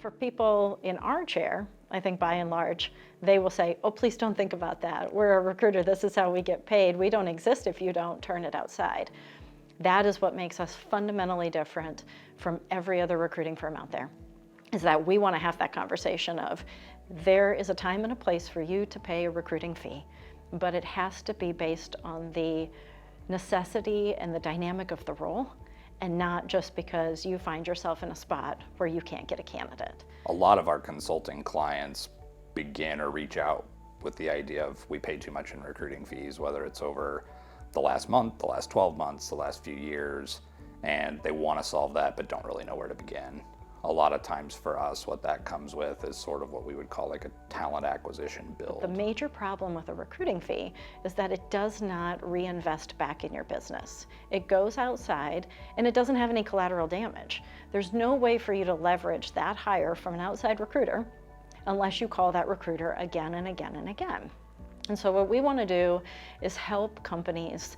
For people in our chair, I think by and large, they will say, oh, please don't think about that. We're a recruiter. This is how we get paid. We don't exist if you don't turn it outside. That is what makes us fundamentally different from every other recruiting firm out there, is that we want to have that conversation of there is a time and a place for you to pay a recruiting fee, but it has to be based on the necessity and the dynamic of the role, and not just because you find yourself in a spot where you can't get a candidate. A lot of our consulting clients begin or reach out with the idea of we pay too much in recruiting fees, whether it's over the last month, the last 12 months, the last few years, and they want to solve that but don't really know where to begin. A lot of times for us, what that comes with is sort of what we would call like a talent acquisition build. The major problem with a recruiting fee is that it does not reinvest back in your business. It goes outside and it doesn't have any collateral damage. There's no way for you to leverage that hire from an outside recruiter unless you call that recruiter again and again and again. And so what we want to do is help companies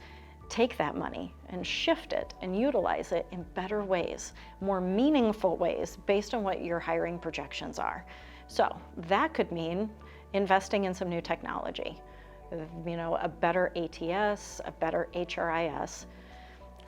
take that money and shift it and utilize it in better ways, more meaningful ways based on what your hiring projections are. So that could mean investing in some new technology, a better ATS, a better HRIS.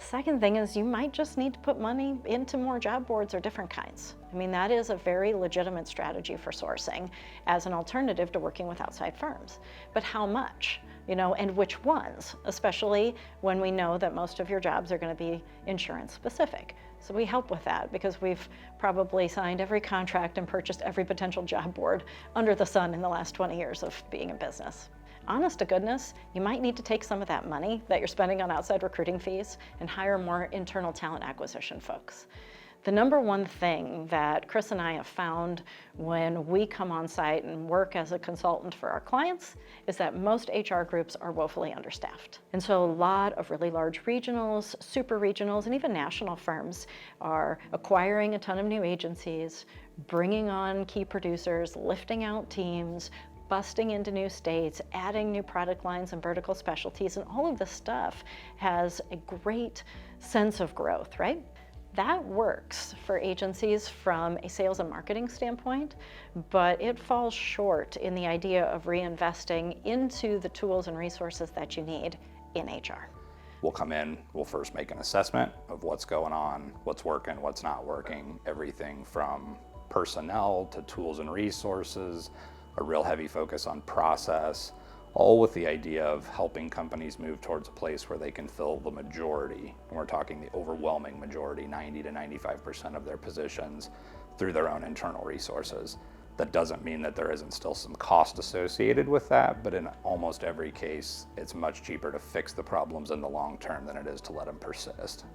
Second thing is you might just need to put money into more job boards or different kinds. I mean, that is a very legitimate strategy for sourcing as an alternative to working with outside firms. But how much? And which ones, especially when we know that most of your jobs are going to be insurance specific. So we help with that because we've probably signed every contract and purchased every potential job board under the sun in the last 20 years of being in business. Honest to goodness, you might need to take some of that money that you're spending on outside recruiting fees and hire more internal talent acquisition folks. The number one thing that Chris and I have found when we come on site and work as a consultant for our clients is that most HR groups are woefully understaffed. And so a lot of really large regionals, super regionals, and even national firms are acquiring a ton of new agencies, bringing on key producers, lifting out teams, busting into new states, adding new product lines and vertical specialties, and all of this stuff has a great sense of growth, right? That works for agencies from a sales and marketing standpoint, but it falls short in the idea of reinvesting into the tools and resources that you need in HR. We'll come in, we'll first make an assessment of what's going on, what's working, what's not working, everything from personnel to tools and resources, a real heavy focus on process, all with the idea of helping companies move towards a place where they can fill the majority, and we're talking the overwhelming majority, 90 to 95% of their positions through their own internal resources. That doesn't mean that there isn't still some cost associated with that, but in almost every case, it's much cheaper to fix the problems in the long term than it is to let them persist.